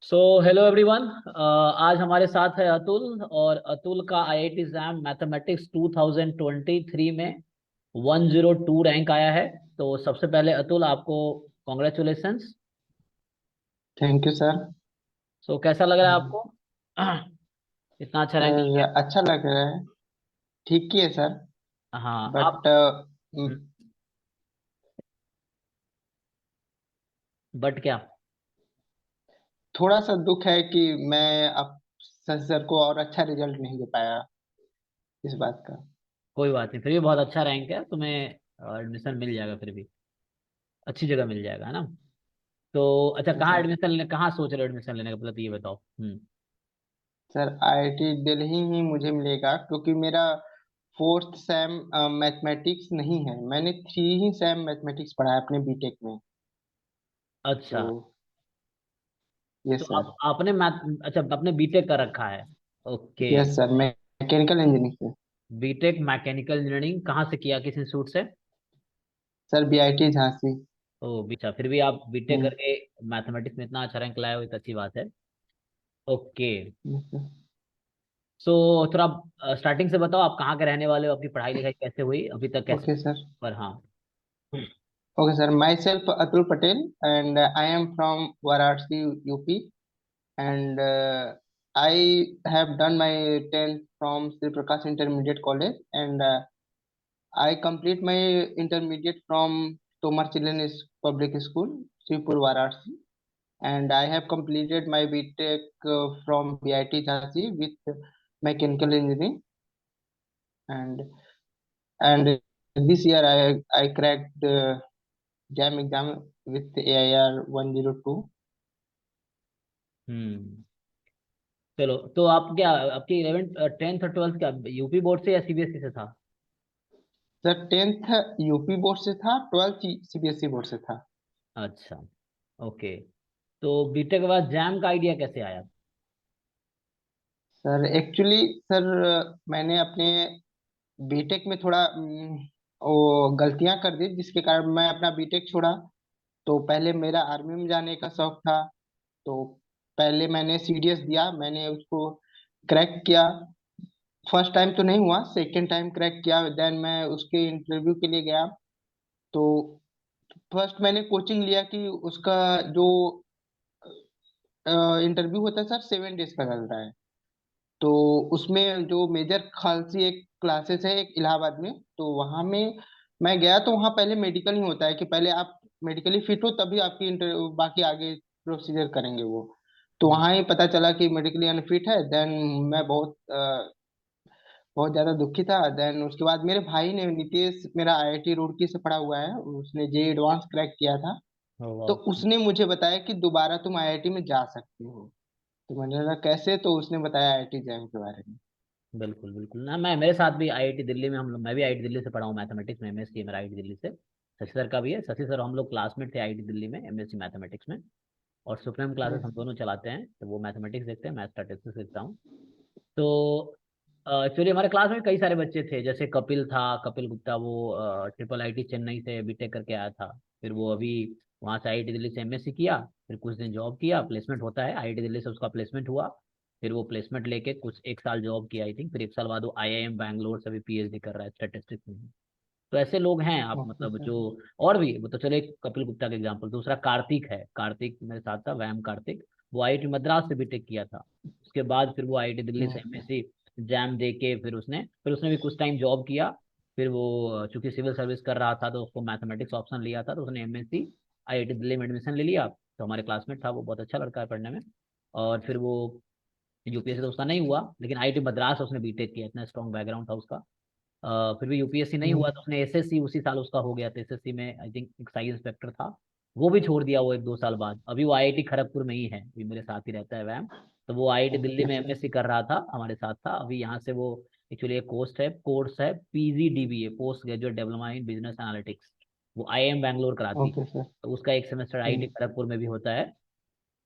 So hello everyone. आज हमारे साथ है अतुल, और अतुल का आईआईटी एग्जाम मैथमेटिक्स 2023 में 102 रैंक आया है। तो सबसे पहले अतुल, आपको congratulations. Thank you sir. So कैसा लग रहा है आपको? इतना अच्छा रैंक सर लिया अच्छा लग रहा है। ठीक ही है सर। है। हाँ आप। बट बट क्या? थोड़ा सा दुख है कि मैं अब सर को और अच्छा रिजल्ट नहीं दे पाया इस बात का। कोई बात नहीं, फिर भी बहुत अच्छा रैंक है, तुम्हें एडमिशन मिल जाएगा, फिर भी अच्छी जगह मिल जाएगा, है ना? तो अच्छा, हाँ कहाँ सर। एडमिशन लेने, कहाँ सोच रहे हो एडमिशन लेने का, मतलब ये बताओ। सर आईआईटी दिल्ली ही मुझे मिलेगा क्योंकि मेरा फोर्थ सेम मैथमेटिक्स नहीं है। मैंने थ्री ही सेम मैथमेटिक्स पढ़ा है अपने बीटेक में। तो अच्छा, यस तो सर। आपने मैथ, अच्छा आपने बीटेक कर रखा है। Okay. Yes sir, mechanical engineering से। बीटेक मैकेनिकल इंजीनियरिंग कहाँ से किया, किस इंस्टीट्यूट से? Sir BIT Jhansi. ओ अच्छा, फिर भी आप बीटेक हम्म। करके मैथमेटिक्स में इतना अच्छा रैंक लाए हो, एक अच्छी बात है। ओके। yes, sir। सो थोड़ा स्टार्टिंग से बताओ, आप कहाँ के रहने वाले हो, आपकी पढ़ाई लिखाई कैसे हुई अभी तक, कैसे? Okay sir. पर हाँ। Okay, sir. Myself Atul Patel, and I am from Varanasi, UP, and I have done my 10th from Sri Prakash Intermediate College, and I complete my intermediate from Tomar Children's Public School, Sripur, Varanasi, and I have completed my BTech from BIT Jhansi with mechanical engineering, and and this year I cracked JAM exam with AIR 102. हम्म। चलो, तो आप क्या, आपकी 11th 10th और 12th क्या UP board से या CBSE से था? सर 10th यूपी बोर्ड से था, 12th सीबीएसई बोर्ड से था। अच्छा। ओके। तो बीटेक के बाद जैम का आइडिया कैसे आया? सर एक्चुअली सर मैंने अपने बीटेक में थोड़ा वो गलतियां कर दी जिसके कारण मैं अपना बीटेक छोड़ा। तो पहले मेरा आर्मी में जाने का शौक था। तो पहले मैंने सीडीएस दिया, मैंने उसको क्रैक किया। फर्स्ट टाइम तो नहीं हुआ, सेकेंड टाइम क्रैक किया। देन मैं उसके इंटरव्यू के लिए गया। तो फर्स्ट मैंने कोचिंग लिया कि उसका जो इंटरव्यू होता है सर 7 डेज का चलता है। तो उसमें जो मेजर खालसी एक क्लासेस है एक इलाहाबाद में, तो वहां में मैं गया। तो वहां पहले मेडिकल ही होता है कि पहले आप मेडिकली फिट हो तभी आपकी बाकी आगे प्रोसीजर करेंगे वो। तो हम्म। वहां ही पता चला कि मेडिकली अनफिट है। देन मैं बहुत ज्यादा दुखी था। देन उसके बाद मेरे भाई ने, नितेश, मेरा आईआईटी रुड़की से पढ़ा हुआ है, उसने जे एडवांस क्रैक किया था। ओ तो वाह। उसने मुझे बताया कि दोबारा तुम आईआईटी में जा सकते हो। तो मैंने कहा कैसे, तो उसने बताया आईआईटी जैम के बारे में। बिल्कुल बिल्कुल ना, मैं मेरे साथ भी आईआईटी दिल्ली में, हम लोग, मैं भी आईआईटी दिल्ली से पढ़ा हूँ मैथमेटिक्स में, एमएससी है मेरा आईआईटी दिल्ली से। शशि सर का भी है, शशि सर हम लोग क्लासमेट थे आईआईटी दिल्ली में एमएससी मैथमेटिक्स में। और सुप्रीम क्लासेस हम दोनों चलाते हैं, तो वो मैथमेटिक्स देखते हैं, मैं स्टैटिस्टिक्स देखता हूँ। तो एक्चुअली हमारे क्लास में कई सारे बच्चे थे, जैसे कपिल था, कपिल गुप्ता, वो ट्रिपल आईटी चेन्नई से बीटेक करके आया था। फिर वो अभी वहाँ से आईआईटी दिल्ली से एमएससी किया, फिर कुछ दिन जॉब किया, प्लेसमेंट होता है आईआईटी दिल्ली से, उसका प्लेसमेंट हुआ। फिर वो प्लेसमेंट लेके कुछ एक साल जॉब किया आई थिंक, फिर एक साल बाद वो आईआईएम बैंगलोर से भी पीएचडी कर रहा है स्टैटिस्टिक्स में। तो ऐसे लोग हैं आप, ओके मतलब सर। जो, और भी वो तो चलो, एक कपिल गुप्ता का एग्जाम्पल, दूसरा कार्तिक है, कार्तिक मेरे साथ था, वैम कार्तिक। वो आईआईटी मद्रास से बीटेक किया था। उसके बाद फिर वो आईआईटी दिल्ली से यस एमएससी जैम दे के, फिर उसने भी कुछ टाइम जॉब किया। फिर वो चूंकि सिविल सर्विस कर रहा था, तो उसको मैथमेटिक्स ऑप्शन लिया था, तो उसने एमएससी आईआईटी दिल्ली में एडमिशन ले लिया। तो हमारे क्लासमेट था वो, बहुत अच्छा लड़का है पढ़ने में। और फिर वो यूपीएससी तो उसका नहीं हुआ, लेकिन आईआईटी मद्रास उसने बीटेक किया, इतना स्ट्रॉन्ग बैकग्राउंड था उसका। फिर भी यूपीएससी नहीं हुआ, तो उसने एसएससी उसी साल उसका हो गया था, एसएससी में आई थिंक एक्साइज इंस्पेक्टर था। वो भी छोड़ दिया वो एक दो साल बाद, अभी वो आईआईटी खड़गपुर में ही है, अभी मेरे साथ ही रहता है वैम। तो वो आईआईटी दिल्ली ओके में सर। एमएससी कर रहा था, हमारे साथ था। अभी यहाँ से वो एक्चुअली एक कोर्स है PGDBA, post graduate diploma in business analytics, वो आईआईएम बैंगलोर कराती है। Okay sir. तो उसका एक सेमेस्टर आईआईटी हम्म। खड़गपुर में भी होता है।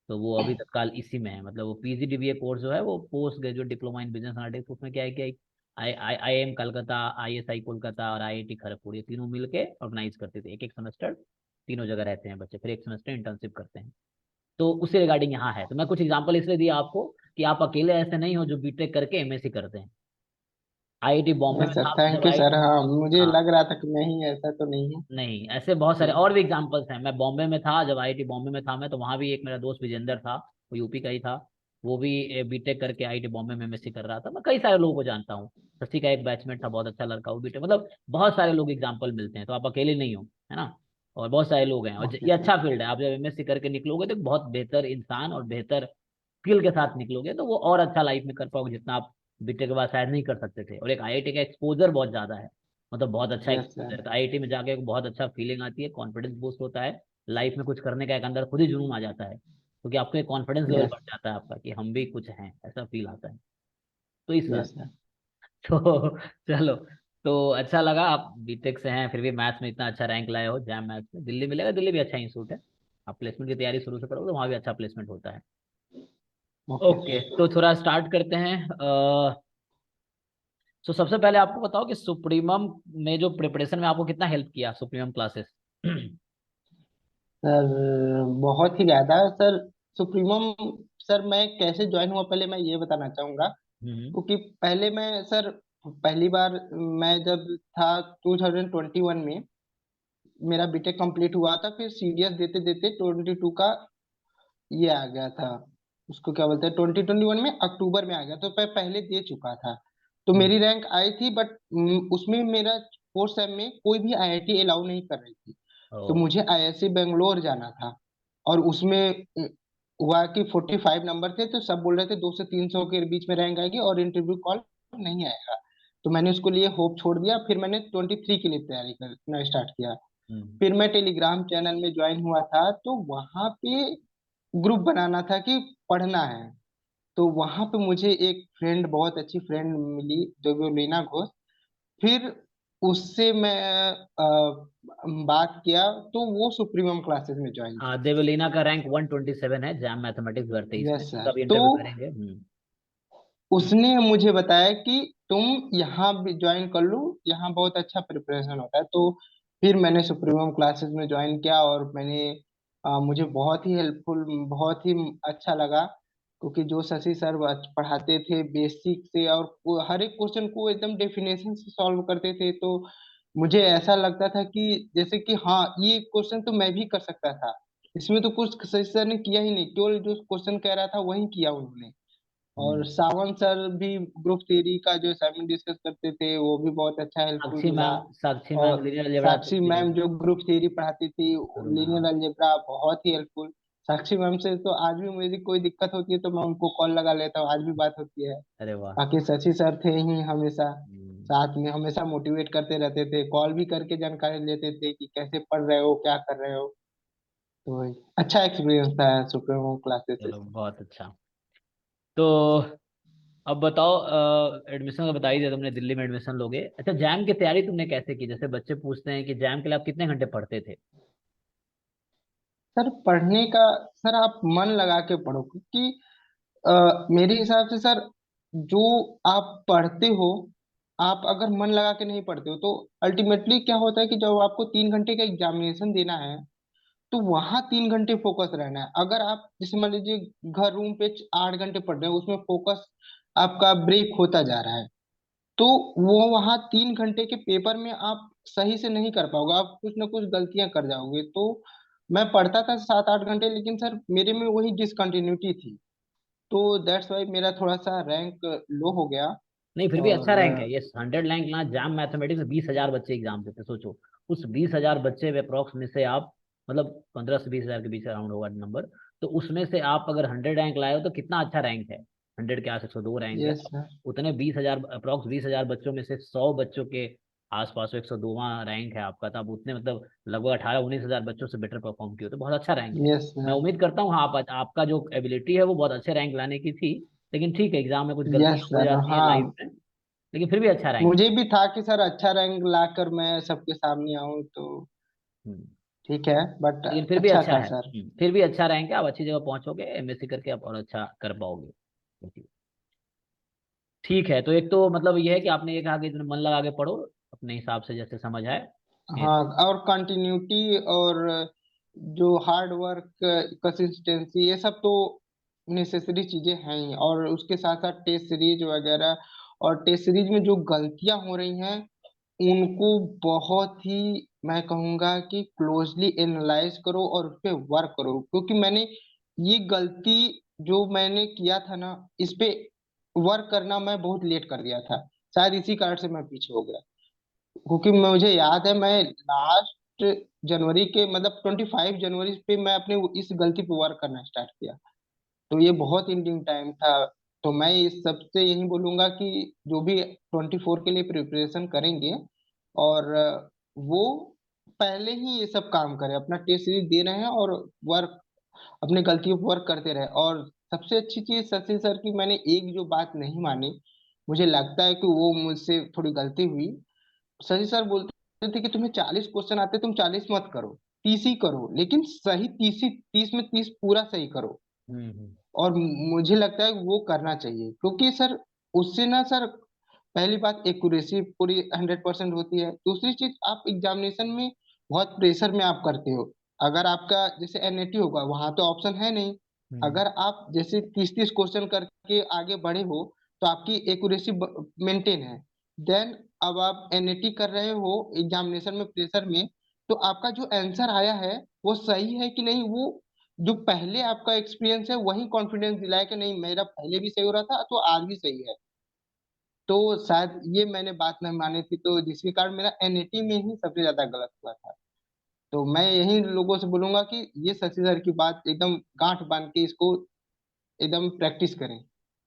तो वो अभी तत्काल इसी में है, मतलब वो पीजीडीबीए कोर्स जो है वो post graduate diploma in business analytics, उसमें क्या है कि I I I M Calcutta, ISI Kolkata और आईआईटी खड़गपुर, ये तीनों मिलके ऑर्गेनाइज करते थे एक एक सेमेस्टर। तीनों जगह रहते हैं बच्चे, फिर एक सेमेस्टर इंटर्नशिप करते हैं। तो उससे रिगार्डिंग यहाँ है। तो मैं कुछ एग्जांपल इसलिए दिया आपको कि आप अकेले ऐसे नहीं हो जो बीटेक करके एमएससी करते हैं। आईआईटी बॉम्बे यस में सर, था जब थैंक यू आई। सर। हाँ, मुझे हाँ, लग रहा था कि नहीं, ऐसा तो नहीं है। नहीं ऐसे बहुत सारे जी। और भी एग्जांपल्स हैं। मैं बॉम्बे में था जब आईआईटी बॉम्बे में था मैं, तो वहाँ भी एक मेरा दोस्त विजेंदर था, वो यूपी का ही था। वो भी बीटेक करके आईआईटी बॉम्बे में एमएससी कर रहा था। मैं कई सारे लोगों को जानता हूँ। शशि का एक बैचमेट था, बहुत अच्छा लड़का, वो बीटेक, मतलब बहुत सारे लोग एग्जाम्पल मिलते हैं। तो आप अकेले नहीं हो, है ना। और बहुत सारे लोग हैं, और ओके ये सर। अच्छा फील्ड है। आप जब एमएससी करके निकलोगे तो बहुत बेहतर इंसान और बेहतर स्किल के साथ निकलोगे, तो वो और अच्छा लाइफ में कर पाओगे जितना आप बीटेक के बाद शायद नहीं कर सकते थे। और एक आईआईटी का एक्सपोजर बहुत ज्यादा है, मतलब बहुत अच्छा यस सर। एक्सपोजर। आईआईटी में जाके एक बहुत अच्छा फीलिंग आती है, कॉन्फिडेंस बूस्ट होता है, लाइफ में कुछ करने का एक अंदर खुद ही जुनून आ जाता है, क्योंकि आपको एक कॉन्फिडेंस लेवल यस। बढ़ जाता है आपका कि हम भी कुछ हैं, ऐसा फील आता है। तो इस वजह यस से। सर। तो चलो, तो अच्छा लगा आप बीटेक से हैं, फिर भी मैथ्स में इतना अच्छा रैंक लाए हो जैम मैथ्स में। दिल्ली मिलेगा, दिल्ली भी अच्छा इंस्टीट्यूट है। आप प्लेसमेंट की तैयारी शुरू से करोगे तो वहाँ भी अच्छा प्लेसमेंट होता है। Okay okay, sir. तो थोड़ा स्टार्ट करते हैं। तो सबसे पहले आपको बताओ कि सुप्रीमम में जो प्रिपरेशन में आपको कितना हेल्प किया सुप्रीमम क्लासेस। सर बहुत ही ज्यादा सर। सुप्रीमम सर, मैं कैसे ज्वाइन हुआ पहले मैं ये बताना चाहूंगा। हम्म। क्योंकि पहले मैं सर, पहली बार मैं जब था 2021 में मेरा बीटेक कंप्लीट हुआ था, फिर सीडीएस देते देते 22 का ये आ गया था। उसको क्या बोलते हैं, 2021 में अक्टूबर में आ गया, तो मैं पहले दे चुका था। तो मेरी हम्म। रैंक आई थी, बट उसमें मेरा फोर्थ सेम में कोई भी आईआईटी अलाउ नहीं कर रही थी। तो ओ। मुझे आईआईसी बेंगलोर जाना था। और उसमें हुआ कि 45 नंबर थे, तो सब बोल रहे थे 200 से 300 के बीच में रैंक आएगी और इंटरव्यू कॉल नहीं आएगा। तो मैंने उसको लिए होप छोड़ दिया, फिर मैंने 23 के लिए तैयारी करना स्टार्ट किया। हम्म। फिर मैं टेलीग्राम चैनल में ज्वाइन हुआ था, तो वहां पे ग्रुप बनाना था कि पढ़ना है। तो वहां पे मुझे एक फ्रेंड, बहुत अच्छी फ्रेंड मिली, देवलीना घोष। फिर उससे मैं बात किया, तो वो सुप्रीमम क्लासेस में ज्वाइन हाँ, की। देवलीना का रैंक 127 है जैम मैथमेटिक्स भरते इसमें, यस उसका सर। भी तो इंटरव्यू करेंगे। हम्म। उसने मुझे बताया कि तुम यहाँ भी ज्वाइन कर लो, यहाँ बहुत अच्छा प्रिपरेशन होता है। तो फिर मैंने सुप्रीमम क्लासेस में ज्वाइन किया, और मुझे बहुत ही हेल्पफुल, बहुत ही अच्छा लगा। क्योंकि जो शशि सर पढ़ाते थे बेसिक से, और वो हर एक क्वेश्चन को एकदम डेफिनेशन से सॉल्व करते थे। तो मुझे ऐसा लगता था कि जैसे कि हाँ, ये क्वेश्चन तो मैं भी कर सकता था। इसमें तो कुछ शशि सर ने किया ही नहीं, केवल जो क्वेश्चन कह रहा था वही किया उन्होंने। और हम्म। सावंत सर भी ग्रुप थ्योरी का जो असाइनमेंट डिस्कस करते थे, वो भी बहुत अच्छा हेल्पफुल साक्षी मिला। मैम, साक्षी मैम और लीनियर अलजेब्रा तो साक्षी जीरो। मैम जो ग्रुप थ्योरी पढ़ाती थी, शुरू में, हाँ। लीनियर अलजेब्रा, बहुत ही हेल्पफुल। साक्षी मैम से तो आज भी मेरी कोई दिक्कत होती है तो मैं उनको कॉल लगा लेता हूँ, आज भी बात होती है। अरे वाह। बाकी शशि सर थे ही हमेशा हम्म। साथ में, हमेशा मोटिवेट करते रहते थे, कॉल भी करके जानकारी लेते थे कि कैसे पढ़ रहे हो, क्या कर रहे हो। तो अच्छा एक्सपीरियंस था सुप्रीमो क्लासेस। चलो, बहुत अच्छा। तो अब बताओ, एडमिशन का बता ही दिया तुमने, दिल्ली में एडमिशन लोगे। अच्छा, जैम की तैयारी तुमने कैसे की? जैसे बच्चे पूछते हैं कि जैम के लिए आप कितने घंटे पढ़ते थे। सर पढ़ने का, सर आप मन लगा के पढ़ो। क्योंकि मेरे हिसाब से सर, जो आप पढ़ते हो, आप अगर मन लगा के नहीं पढ़ते हो तो अल्टीमेटली क्या होता है कि जब आपको 3 घंटे का एग्जामिनेशन देना है, तो वहां 3 घंटे फोकस रहना है। अगर आप जैसे मान लीजिए घर रूम पे 8 घंटे पढ़ रहे हो, उसमें फोकस आपका ब्रेक होता जा रहा है, तो वो वहाँ 3 घंटे के पेपर में आप सही से नहीं कर पाओगे, आप कुछ ना कुछ गलतियां कर जाओगे। तो मैं पढ़ता था 7-8 घंटे, लेकिन सर मेरे में वही डिसकंटिन्यूटी थी। तो दैट्स वाई मेरा थोड़ा सा रैंक लो हो गया। नहीं, फिर भी अच्छा और रैंक है ये, 100 रैंक ना। जैम मैथमेटिक्स में 20,000 बच्चे एग्जाम देते, सोचो। उस 20,000 बच्चे में अप्रॉक्स में से आप, मतलब 15 से 20,000 के बीच अराउंड होगा नंबर। तो उसमें से आप अगर 100 रैंक लाए हो तो कितना अच्छा रैंक है। 100 के आस 102 रैंक है। Yes sir. उतने 20,000, अप्रॉक्स 20,000 बच्चों में से 100 बच्चों के आसपास 102वां रैंक है आपका। तो आप उतने, मतलब लगभग 18-19 हजार बच्चों से बेटर परफॉर्म किए हो, तो बहुत अच्छा रैंक है। यस मैं सर। उम्मीद करता हूँ, हाँ, आपका जो एबिलिटी है वो बहुत अच्छे रैंक लाने की थी। लेकिन ठीक है, एग्जाम में कुछ यस गलतियां हो सर। जाती हैं हाँ, लाइफ में, लेकिन फिर भी अच्छा रैंक है। मुझे भी था कि सर अच्छा रैंक लाकर मैं सबके सामने आऊं, तो हम्म। ठीक है, बट लेकिन फिर भी अच्छा अच्छा था है। सर। फिर भी अच्छा रैंक है, आप अच्छी जगह पहुंचोगे एमएससी करके, आप और अच्छा कर पाओगे। ठीक है, तो एक तो मतलब ये है कि आपने ये कहा कि इतना मन लगा के पढ़ो, अपने हिसाब से जैसे समझ आए। ये हाँ, अच्छा। और कंटिन्यूटी और जो हार्ड वर्क, कंसिस्टेंसी, ये सब तो नेसेसरी चीजें हैं ही। और उसके साथ साथ टेस्ट सीरीज वगैरह, और टेस्ट सीरीज में जो गलतियां हो रही हैं उनको बहुत ही, मैं कहूंगा कि क्लोजली एनालाइज करो और उस पे वर्क करो। क्योंकि मैंने ये गलती जो मैंने किया था ना, इस पे वर्क करना मैं बहुत लेट कर दिया था। शायद इसी कारण से मैं पीछे हो गया। क्योंकि मुझे याद है, मैं लास्ट जनवरी के मतलब 25 जनवरी पे मैं अपने इस गलती पे वर्क करना स्टार्ट किया। तो ये बहुत इंडिंग टाइम था। तो मैं इस सबसे यही बोलूंगा कि जो भी 24 के लिए प्रिपरेशन करेंगे, और वो पहले ही ये सब काम करें, अपना टेस्ट सीरीज दे रहे हैं और वर्क, अपने गलतियों पर वर्क करते रहे। और सबसे अच्छी चीज शशि सर की, मैंने एक जो बात नहीं मानी, मुझे लगता है कि वो मुझसे थोड़ी गलती हुई। शशि सर बोलते थे कि तुम्हें 40 क्वेश्चन आते, तुम 40 मत करो, 30 ही करो, लेकिन सही 30 ही, 30 में 30 पूरा सही करो। हम्म। और मुझे लगता है वो करना चाहिए, क्योंकि सर उससे ना सर, पहली बात एक्यूरेसी पूरी 100% होती है। दूसरी चीज, आप एग्जामिनेशन में बहुत प्रेशर में आप करते हो। अगर आपका जैसे एनएटी होगा, वहां तो ऑप्शन है नहीं। हम्म। अगर आप जैसे 30-30 क्वेश्चन करके आगे बढ़े हो, तो आपकी एक्यूरेसी मेंटेन है। देन अब आप एनएटी कर रहे हो एग्जामिनेशन में प्रेशर में, तो आपका जो आंसर आया है वो सही है कि नहीं, वो जो पहले आपका एक्सपीरियंस है वही कॉन्फिडेंस दिलाए कि नहीं, मेरा पहले भी सही हो रहा था तो आज भी सही है। तो शायद ये मैंने बात नहीं मानी थी, तो जिसके कारण मेरा एनएटी में ही सबसे ज्यादा गलत हुआ था। तो मैं यही लोगों से बोलूंगा कि ये शशि सर की बात एकदम गांठ बांध के इसको एकदम प्रैक्टिस करें।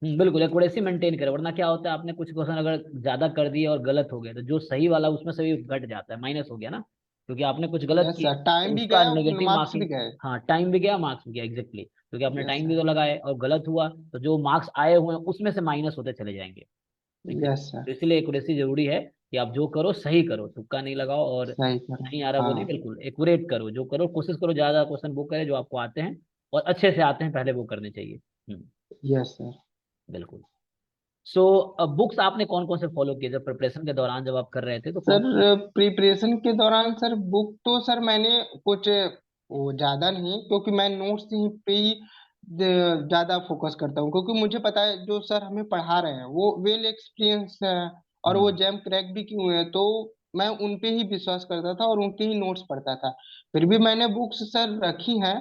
बिल्कुल एक्यूरेसी मेंटेन करें, वरना क्या होता है आपने कुछ क्वेश्चन अगर ज्यादा कर दिए और गलत हो गए तो जो सही वाला उसमें से भी घट जाता है, माइनस हो गया ना, क्योंकि आपने कुछ गलत यस किया सर, तो टाइम भी उसका गया, नेगेटिव मार्क्स भी मार्किंग। गए। हाँ, टाइम भी गया, मार्क्स भी गया, एग्जैक्टली, क्योंकि आपने यस टाइम भी सर। तो लगाए और गलत हुआ तो जो मार्क्स आए हुए हैं उसमें से माइनस होते चले जाएंगे। Yes exactly, sir. तो इसलिए एक्यूरेसी जरूरी है कि आप जो करो सही करो, तुक्का नहीं लगाओ और सही करो। नहीं आ रहा वो नहीं, हाँ। बिल्कुल एक्यूरेट करो, जो करो कोशिश करो ज्यादा क्वेश्चन वो करे जो आपको आते हैं और अच्छे से आते हैं, पहले वो करने चाहिए। Yes sir. बिल्कुल। सो बुक्स आपने कौन कौन से फॉलो किए जब प्रिपरेशन के दौरान, जब आप कर रहे थे तो कौन। सर प्रिपरेशन के दौरान सर, बुक तो सर मैंने कुछ वो ज्यादा नहीं, क्योंकि मैं नोट्स ही पे ही ज्यादा फोकस करता हूँ। क्योंकि मुझे पता है जो सर हमें पढ़ा रहे हैं वो वेल एक्सपीरियंस है, और वो हम्म। जैम क्रैक भी किए हुए हैं। तो मैं उन पे ही विश्वास करता था और उनके ही नोट्स पढ़ता था। फिर भी मैंने बुक्स सर रखी हैं,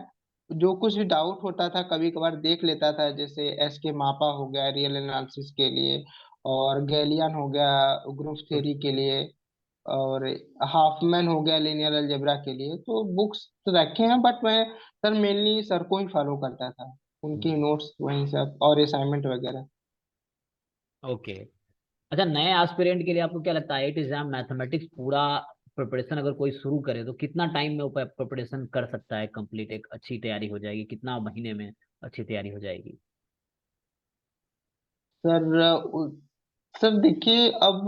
जो कुछ भी डाउट होता था कभी कभार देख लेता था। जैसे एस के मापा हो गया रियल एनालिसिस के लिए, और गैलियन हो गया ग्रुप थ्योरी के लिए, और हाफमैन हो गया लीनियर अलजेब्रा के लिए। तो बुक्स तो रखे हैं, बट मैं सर मेनली सर को ही फॉलो करता था, उनकी नोट्स वहीं सब और असाइनमेंट वगैरह। ओके। अच्छा, नए एस्पिरेंट के लिए आपको क्या लगता है आईआईटी एग्जाम मैथमेटिक्स पूरा प्रिपरेशन अगर कोई शुरू करे तो कितना टाइम में वो प्रिपरेशन कर सकता है कंप्लीट, एक अच्छी तैयारी हो जाएगी, कितना महीने में अच्छी तैयारी हो जाएगी। सर सर देखिए, अब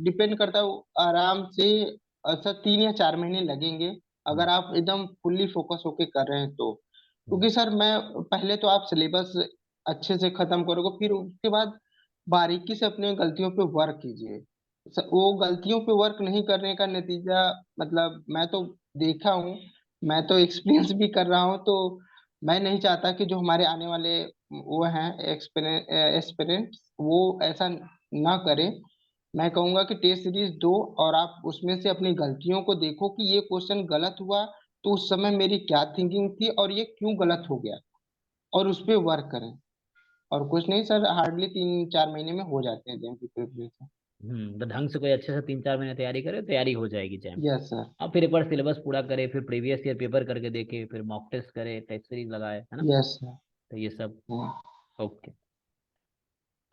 डिपेंड करता है आराम से। सर 3 या 4 महीने लगेंगे, हम्म। अगर आप एकदम फुल्ली फोकस होके कर रहे हैं तो। हम्म। क्योंकि सर मैं, पहले तो आप सिलेबस अच्छे से खत्म करोगे, फिर उसके बाद बारीकी से अपने गलतियों पे वर्क कीजिए। वो गलतियों पे वर्क नहीं करने का नतीजा, मतलब मैं तो देखा हूँ, मैं तो एक्सपीरियंस भी कर रहा हूँ। तो मैं नहीं चाहता कि जो हमारे आने वाले वो हैं एक्सपेरेंट्स, वो ऐसा ना करें। मैं कहूंगा कि टेस्ट सीरीज दो, और आप उसमें से अपनी गलतियों को देखो कि ये क्वेश्चन गलत हुआ तो उस समय मेरी क्या थिंकिंग थी और ये क्यों गलत हो गया, और उस पे वर्क करें। और कुछ नहीं सर, हार्डली 3-4 महीने में हो जाते हैं जेम की प्रिपरेशन। तो ढंग से कोई अच्छे से 3-4 महीने तैयारी करे, तैयारी हो जाएगी जैम। Yes sir. अब फिर एक बार सिलेबस पूरा करे, फिर प्रीवियस ईयर पेपर करके देखे, फिर मॉक टेस्ट करे, टेस्ट सीरीज लगाए, है ना। Yes sir. तो ये सब। ओके।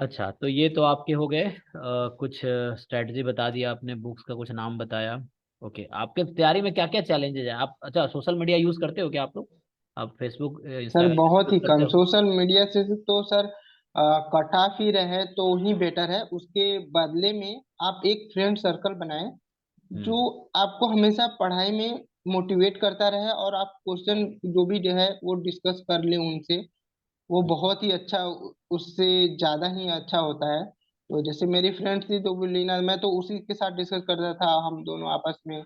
अच्छा, तो ये तो आपके हो गए कुछ स्ट्रेटजी बता दिया आपने, बुक्स का कुछ नाम बताया। ओके, आपके तैयारी में क्या क्या चैलेंजेस है आप, अच्छा सोशल मीडिया यूज करते हो क्या आप लोग, आप फेसबुक सर इंस्टाग्राम बहुत यूज ही करते कम, हो। सोशल मीडिया से तो सर कट ऑफ ही रहे तो ही बेटर है। उसके बदले में आप एक फ्रेंड सर्कल बनाएं, जो हम्म। आपको हमेशा पढ़ाई में मोटिवेट करता रहे, और आप क्वेश्चन जो भी जो है वो डिस्कस कर लें उनसे। वो बहुत ही अच्छा, उससे ज्यादा ही अच्छा होता है। तो जैसे मेरी फ्रेंड थी तो वो लीना, मैं तो उसी के साथ डिस्कस करता था, हम दोनों आपस में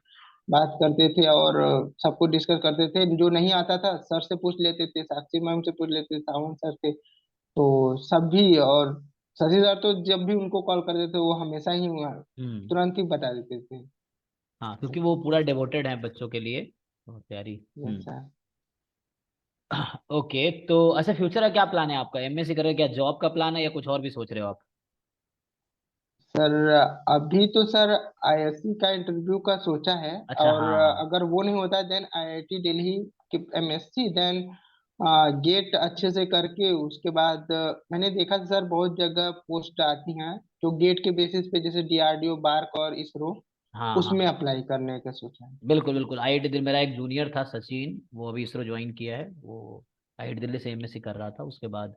बात करते थे और सबको डिस्कस करते थे। जो नहीं आता था सर से पूछ लेते थे, साक्षी मैम से पूछ लेते थे, सावंत सर से। तो सभी, और शशि सर तो जब भी उनको कॉल करते थे वो हमेशा ही वहाँ हम्म। तुरंत ही बता देते थे। हाँ, क्योंकि वो पूरा डिवोटेड है बच्चों के लिए, बहुत प्यारी। Yes sir. ओके, तो अच्छा, फ्यूचर का क्या प्लान है आपका? एमएससी करोगे, क्या जॉब का प्लान है या कुछ और भी सोच रहे हो आप? सर अभी तो सर आईआईएससी का इंटरव्यू का सोचा है। अच्छा, और हाँ। अगर वो नहीं होता देन आईआईटी दिल्ली की एमएससी, देन गेट अच्छे से करके उसके बाद मैंने देखा था सर बहुत जगह पोस्ट आती हैं जो गेट के बेसिस पे, जैसे डीआरडीओ, बार्क और इसरो, हाँ, हाँ, उसमें अप्लाई करने का सोचा है। बिल्कुल बिल्कुल। आईआईटी दिल्ली, मेरा एक जूनियर था सचिन, वो अभी इसरो ज्वाइन किया है। वो आईआईटी दिल्ली से एमएससी कर रहा था, उसके बाद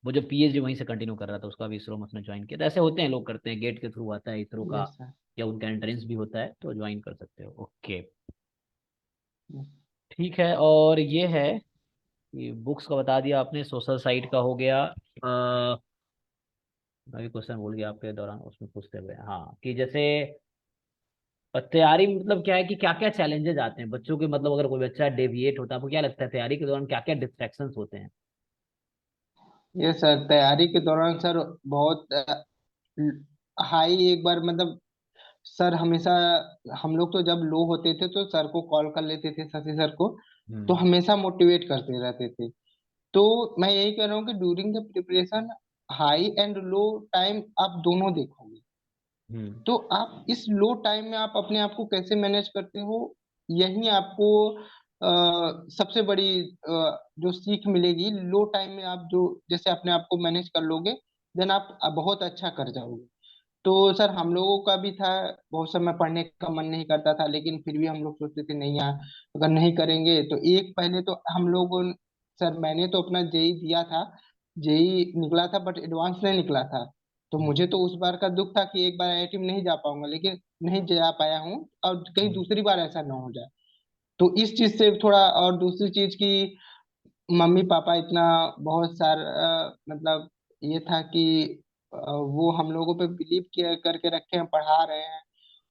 वो जो पीएचडी वहीं से कंटिन्यू कर रहा था, उसका भी इसरो में उसने ज्वाइन किया। तो ऐसे होते हैं, लोग करते हैं, गेट के थ्रू आता है इसरो का, यस सर। या उनका एंट्रेंस भी होता है, तो ज्वाइन कर सकते हो। ओके, यस ठीक है। और ये है कि बुक्स का बता दिया आपने, सोशल साइट का हो गया। मैं भी क्वेश्चन भूल गया आपके दौरान उसमें पूछते हुए, हाँ, कि जैसे तैयारी में मतलब क्या है कि क्या क्या चैलेंजेस आते हैं बच्चों के, मतलब अगर कोई बच्चा डेविएट होता है, आपको क्या लगता है तैयारी के दौरान क्या क्या डिस्ट्रैक्शंस होते हैं? सर, तैयारी के दौरान सर बहुत हाई, एक बार मतलब सर हमेशा, हम लोग तो जब लो होते थे तो सर को कॉल कर लेते थे, शशि सर को। तो हम्म। हमेशा मोटिवेट करते रहते थे। तो मैं यही कह रहा हूँ कि during the preparation high and low time आप दोनों देखोगे। हम्म। तो आप इस लो टाइम में आप अपने आप को कैसे मैनेज करते हो, यही आपको सबसे बड़ी जो सीख मिलेगी। लो टाइम में आप जो जैसे अपने आप को मैनेज कर लोगे, देन आप बहुत अच्छा कर जाओगे। तो सर हम लोगों का भी था, बहुत समय पढ़ने का मन नहीं करता था, लेकिन फिर भी हम लोग सोचते थे नहीं यार, अगर नहीं करेंगे तो एक पहले तो हम लोगों, सर मैंने तो अपना जेई दिया था, जेई निकला था बट एडवांस नहीं निकला था। तो हम्म। मुझे तो उस बार का दुख था कि एक बार आईआईटी में नहीं जा पाऊंगा, लेकिन नहीं जा पाया हूँ, और कहीं हम्म। दूसरी बार ऐसा ना हो जाए। तो इस चीज से थोड़ा, और दूसरी चीज की मम्मी पापा इतना बहुत सारा मतलब ये था कि वो हम लोगों पे बिलीव किया करके रखे हैं, पढ़ा रहे हैं।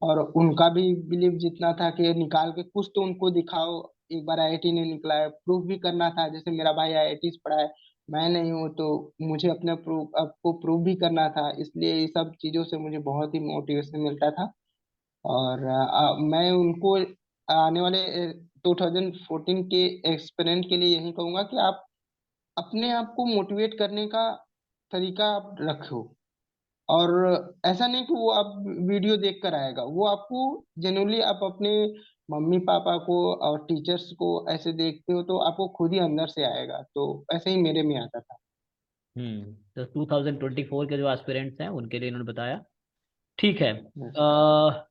और उनका भी बिलीव जितना था कि निकाल के कुछ तो उनको दिखाओ, एक बार आईआईटी नहीं निकला है, प्रूफ भी करना था। जैसे मेरा भाई आईआईटी से पढ़ा है, मैं नहीं हूँ, तो मुझे अपने प्रूफ, आपको प्रूफ भी करना था। इसलिए ये सब चीजों से मुझे बहुत ही मोटिवेशन मिलता था। और मैं उनको आने वाले 2014 के एक्सपेरिमेंट के लिए यही कहूंगा कि आप अपने आप को मोटिवेट करने का तरीका आप रखो। और ऐसा नहीं कि वो आप वीडियो देख कर आएगा, वो आपको जेन्युइनली आप अपने मम्मी पापा को और टीचर्स को ऐसे देखते हो तो आपको खुद ही अंदर से आएगा। तो ऐसे ही मेरे में आता था। तो 2024 के जो एस्पिरेंट्स हैं उनके लिए इन्होंने बताया। ठीक है। Yes.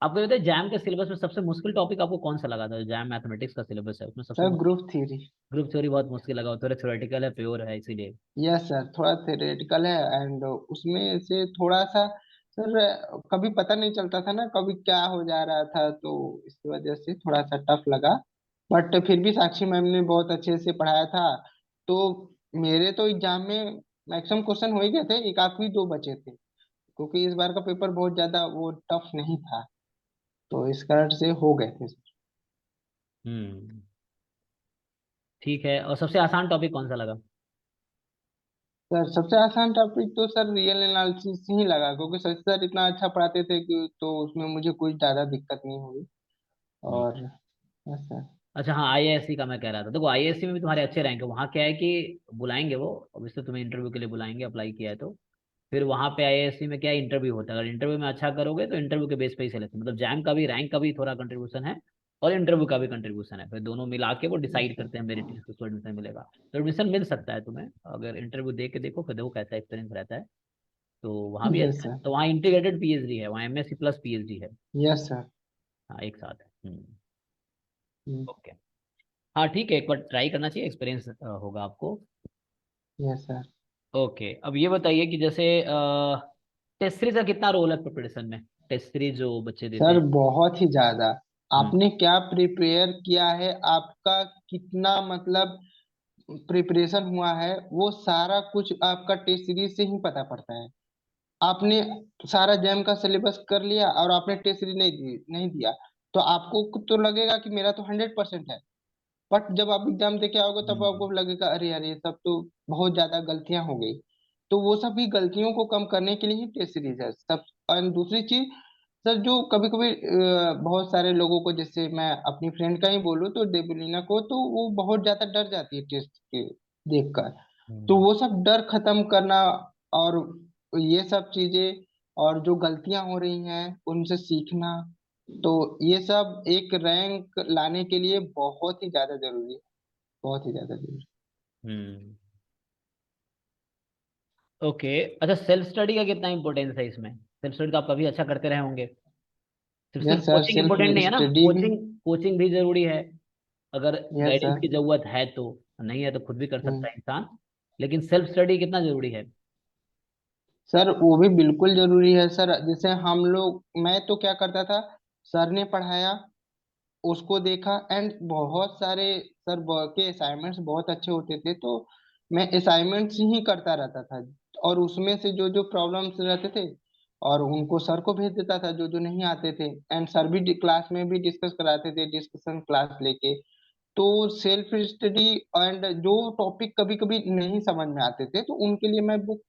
आपको बताइए, जैम के सिलेबस में सबसे मुश्किल टॉपिक आपको कौन सा लगा था? जैम मैथमेटिक्स का सिलेबस है, उसमें सबसे sir group theory. Group theory बहुत मुश्किल लगा, थोड़ा थ्योरेटिकल है, प्योर है, इसीलिए। यस सर, थोड़ा थेरेटिकल है एंड उसमें से थोड़ा सा सर कभी पता नहीं चलता था ना, कभी क्या हो जा रहा था, तो इस वजह से थोड़ा सा टफ लगा। बट फिर भी साक्षी मैम ने बहुत अच्छे से पढ़ाया था। तो मेरे तो एग्जाम में मैक्सिमम क्वेश्चन हो ही गए थे, एक आखिरी दो बचे थे, क्योंकि इस बार का पेपर बहुत ज्यादा वो टफ नहीं था। तो इस कारण से हो गए थे। हम्म। ठीक है, और सबसे आसान टॉपिक कौन सा लगा? सर सबसे आसान टॉपिक तो सर रियल एनालिसिस ही लगा, क्योंकि सर सर इतना अच्छा पढ़ाते थे कि तो उसमें मुझे कोई ज्यादा दिक्कत नहीं हुई। हम्म। और यस सर। अच्छा, हाँ, आईएएससी का मैं कह रहा था। देखो, आईएएससी में भी तुम्हारे अच्छे रैंक है, वहाँ क्या है कि बुलाएंगे वो, ऑब्वियसली तुम्हें इंटरव्यू के लिए बुलाएंगे, अप्लाई किया है तो। फिर वहाँ पे आईएएससी में क्या है, इंटरव्यू होता है। अगर इंटरव्यू में अच्छा करोगे तो इंटरव्यू के बेस पे ही सिलेक्शन, मतलब जैम का भी, रैंक का भी थोड़ा कंट्रीब्यूशन है, और इंटरव्यू का भी कंट्रीब्यूशन है। फिर दोनों मिला के वो यस डिसाइड सर। करते हैं मेरिट लिस्ट, किसको एडमिशन मिलेगा। तो एडमिशन मिल सकता है तुम्हें, अगर इंटरव्यू दे के देखो, फिर देखो कैसा एक्सपीरियंस रहता है। तो वहाँ भी यस अच्छा है, सर। तो वहाँ इंटीग्रेटेड पीएचडी है, वहाँ एमएससी प्लस पीएचडी है। Yes sir. हाँ, एक साथ है। ओके। हाँ, ठीक है, एक बार ट्राई करना चाहिए, एक्सपीरियंस होगा आपको। Yes sir. ओके, अब ये बताइए कि जैसे टेस्ट सीरीज का कितना रोल है प्रिपरेशन में? टेस्ट सीरीज जो बच्चे देते सर हैं। बहुत ही ज्यादा। हम्म। आपने क्या प्रिपेयर किया है, आपका कितना मतलब प्रिपरेशन हुआ है, वो सारा कुछ आपका टेस्ट सीरीज से ही पता पड़ता है। आपने सारा जैम का सिलेबस कर लिया और आपने टेस्ट सीरीज नहीं दिया, तो आपको तो लगेगा कि मेरा तो 100% है। बट जब आप एग्जाम दे के आओगे तब हम्म आपको लगेगा अरे यार ये सब तो बहुत ज्यादा गलतियां हो गई। तो वो सभी गलतियों को कम करने के लिए ही टेस्ट सीरीज है सब। और दूसरी चीज सर, जो कभी कभी बहुत सारे लोगों को, जैसे मैं अपनी फ्रेंड का ही बोलूँ तो देबुलीना को, तो वो बहुत ज्यादा डर जाती है टेस्ट के देखकर। तो हम्म वो सब डर खत्म करना और ये सब चीजें, और जो गलतियां हो रही हैं उनसे सीखना, तो ये सब एक रैंक लाने के लिए बहुत ही ज्यादा जरूरी है, बहुत ही ज्यादा जरूरी। हम्म। ओके, अच्छा सेल्फ स्टडी का कितना इंपॉर्टेंस है इसमें? सेल्फ स्टडी तो आप कभी अच्छा करते रहे होंगे। सिर्फ सिर्फ yes sir, coaching self important नहीं है ना, स्टडी भी। कोचिंग कोचिंग भी जरूरी है। अगर यस गाइडेंस सर। की जरूरत है तो, नहीं है तो खुद भी कर सकता हम्म। है इंसान। लेकिन सेल्फ स्टडी कितना जरूरी है? सर वो भी बिल्कुल जरूरी है सर। जैसे हम लोग, मैं तो क्या करता था, सर ने पढ़ाया उसको देखा, एंड बहुत सारे सर के असाइनमेंट्स बहुत अच्छे होते थे, तो मैं असाइनमेंट्स ही करता रहता था। और उसमें से जो जो प्रॉब्लम्स रहते थे और उनको सर को भेज देता था जो जो नहीं आते थे, एंड सर भी क्लास में भी डिस्कस कराते थे, डिस्कशन क्लास लेके। तो सेल्फ स्टडी एंड जो टॉपिक कभी कभी नहीं समझ में आते थे तो उनके लिए मैं बुक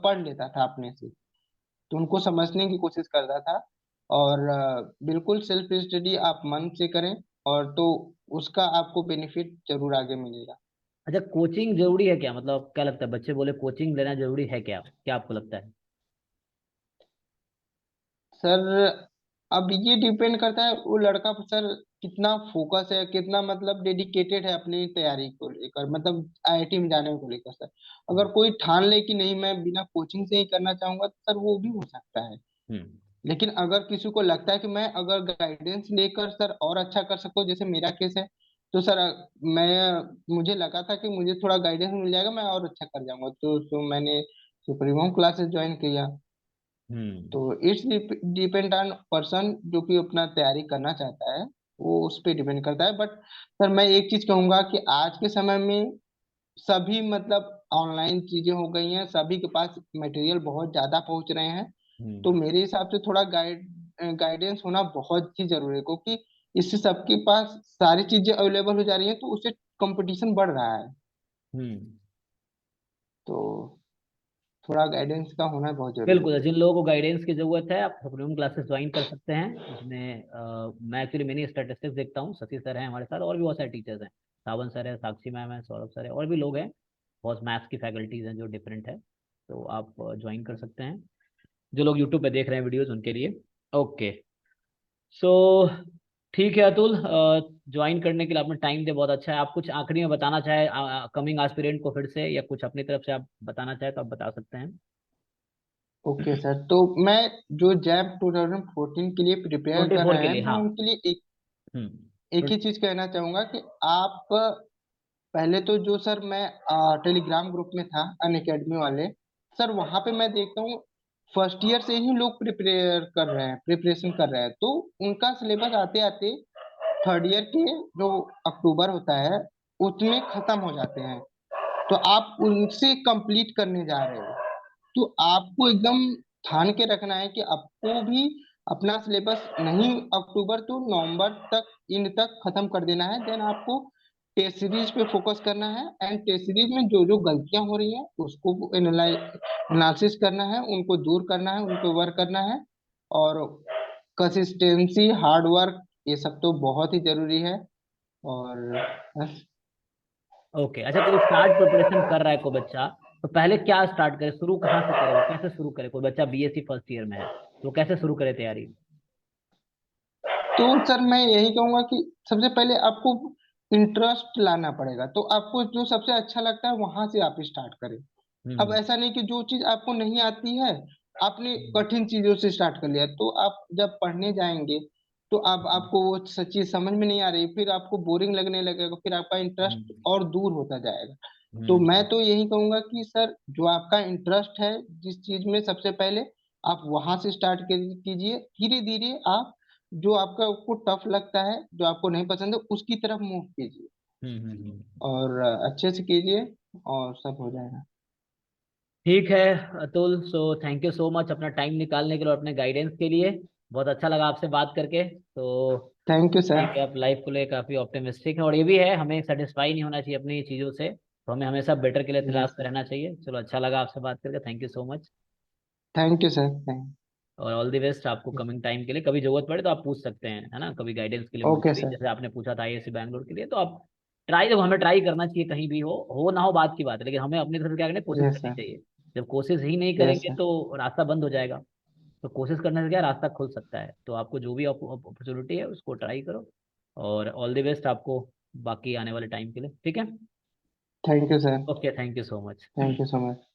पढ़ लेता था अपने से, तो उनको समझने की कोशिश करता था। और बिल्कुल सेल्फ स्टडी आप मन से करें, और तो उसका आपको बेनिफिट जरूर आगे मिलेगा। अच्छा, कोचिंग जरूरी है क्या? मतलब क्या लगता है, बच्चे बोले कोचिंग लेना जरूरी है क्या, क्या आपको लगता है? सर अब ये डिपेंड करता है वो लड़का पर सर, कितना फोकस है, कितना मतलब डेडिकेटेड है अपनी तैयारी को लेकर, मतलब आईआईटी में जाने को लेकर सर। हम्म अगर कोई ठान ले कि नहीं मैं बिना कोचिंग से ही करना चाहूंगा, तो सर वो भी हो सकता है। हम्म लेकिन अगर किसी को लगता है कि मैं अगर गाइडेंस लेकर सर और अच्छा कर सकूं, जैसे मेरा केस है, तो सर मैं मुझे लगा था कि मुझे थोड़ा गाइडेंस मिल जाएगा, मैं और अच्छा कर जाऊंगा, तो मैंने सुप्रीमो क्लासेस ज्वाइन किया। हम्म। तो इट्स डिपेंड ऑन पर्सन जो कि अपना तैयारी करना चाहता है, वो उस पर डिपेंड करता है। बट सर मैं एक चीज कहूंगा कि आज के समय में सभी मतलब ऑनलाइन चीजें हो गई हैं, सभी के पास मटेरियल बहुत ज्यादा पहुंच रहे हैं। तो हम्म मेरे हिसाब से थोड़ा गाइडेंस होना बहुत ही जरूरी है, क्योंकि इससे सबके पास सारी चीजें अवेलेबल हो जा रही हैं, तो उससे कंपटीशन बढ़ रहा है। हम्म। तो थोड़ा गाइडेंस का होना बहुत जरूरी बिल्कुल, है। जिन लोगों को गाइडेंस की जरूरत है आप सुप्रीम क्लासेस ज्वाइन कर सकते हैं। उसमें मैं एक्चुअली मैंने स्टैटिस्टिक्स देखता हूँ, शशि सर हैं हमारे साथ, और भी बहुत सारे टीचर्स हैं। सावन सर है, साक्षी मैम है, सौरभ सर है, और भी लोग हैं। बहुत मैथ्स की फैकल्टीज हैं जो डिफरेंट है। तो आप ज्वाइन कर सकते हैं, जो लोग यूट्यूब पे देख रहे हैं वीडियोज उनके लिए। ओके। सो ठीक है अतुल, ज्वाइन करने के लिए आपने टाइम दिया, बहुत अच्छा है। आप कुछ आखिरी में बताना चाहे कमिंग एस्पिरेंट को फिर से, या कुछ अपनी तरफ से आप बताना चाहे तो आप बता सकते हैं। ओके सर, तो मैं जो जैप 2014 के लिए प्रिपेयर कर 24 रहे के हैं, लिए, मैं हाँ। उनके लिए एक हम्म ही चीज कहना चाहूंगा कि आप पहले तो जो सर मैं टेलीग्राम ग्रुप में था अन अकेडमी वाले, सर वहां पे मैं देखता हूँ फर्स्ट ईयर से ही लोग प्रिपेयर कर रहे हैं, प्रिपरेशन कर रहे हैं, तो उनका सिलेबस आते आते थर्ड ईयर के जो अक्टूबर होता है उसमें खत्म हो जाते हैं। तो आप उनसे कंप्लीट करने जा रहे हो, तो आपको एकदम ठान के रखना है कि आपको भी अपना सिलेबस नहीं अक्टूबर टू नवंबर तक इन तक खत्म कर देना है। देन आपको टेस्ट सीरीज पे फोकस करना है, एंड टेस्ट सीरीज में जो जो गलतियां हो रही हैं उसको एनालिसिस करना है, उनको दूर करना है, उन पे वर्क करना है। और कंसिस्टेंसी, हार्ड वर्क, ये सब तो बहुत ही जरूरी है। और बस। ओके। अच्छा, कोई स्टार्ट प्रिपरेशन कर रहा है कोई बच्चा, तो पहले क्या स्टार्ट करे, शुरू कहाँ से करे, वो कैसे शुरू करे? कोई बच्चा बीएससी फर्स्ट ईयर में है तो वो कैसे शुरू करे तैयारी? तो सर मैं यही कहूंगा कि सबसे पहले आपको इंटरेस्ट लाना पड़ेगा, तो आपको जो सबसे अच्छा लगता है वहां से आप स्टार्ट करें। अब हम्म ऐसा नहीं कि जो चीज आपको नहीं आती है आपने हम्म कठिन चीजों से स्टार्ट कर लिया, तो आप जब पढ़ने जाएंगे तो अब आपको वो चीज समझ में नहीं आ रही, फिर आपको बोरिंग लगने लगेगा, फिर आपका इंटरेस्ट हम्म और दूर होता जाएगा। तो मैं हम्म तो यही कहूंगा कि सर जो आपका इंटरेस्ट है जिस चीज में, सबसे पहले आप वहां से स्टार्ट कीजिए, धीरे धीरे आप जो आपका को टफ लगता है, जो आपको नहीं पसंद है, उसकी तरफ मूव कीजिए, हम्म हम्म, हम्म। और अच्छे से कीजिए और सब हो जाएगा। ठीक है Atul, so thank you so much अपना टाइम निकालने के लिए और अपने गाइडेंस के लिए। बहुत अच्छा लगा आपसे बात करके। तो थैंक यू ठीक सर। है, आप लाइफ को लेकर काफ़ी ऑप्टिमिस्टिक है, और ये भी है हमें सेटिस्फाई नहीं होना चाहिए अपनी चीज़ों से, तो हमें हमेशा बेटर के लिए तलाश यस में सर। रहना चाहिए। चलो, अच्छा लगा आपसे बात करके, thank you so much. Thank you sir. Thank और ऑल द बेस्ट आपको कमिंग टाइम के लिए। कभी जरूरत पड़े तो आप पूछ सकते हैं, है ना, कभी गाइडेंस के लिए मुझे ओके भी, सर। जैसे आपने पूछा था आईआईएससी बैंगलोर के लिए, तो आप ट्राई, जब हमें ट्राई करना चाहिए कहीं भी हो ना हो बात की बात है, लेकिन हमें अपनी तरफ से क्या करना है, कोशिश यस करनी सर। चाहिए। जब कोशिश ही नहीं यस करेंगे सर। तो रास्ता बंद हो जाएगा। तो कोशिश करने से क्या रास्ता खुल सकता है, तो आपको जो भी अपॉर्चुनिटी है उसको ट्राई करो। और ऑल द बेस्ट आपको बाकी आने वाले टाइम के लिए, ठीक है। Thank you sir. Okay, thank you so much. Thank you so much.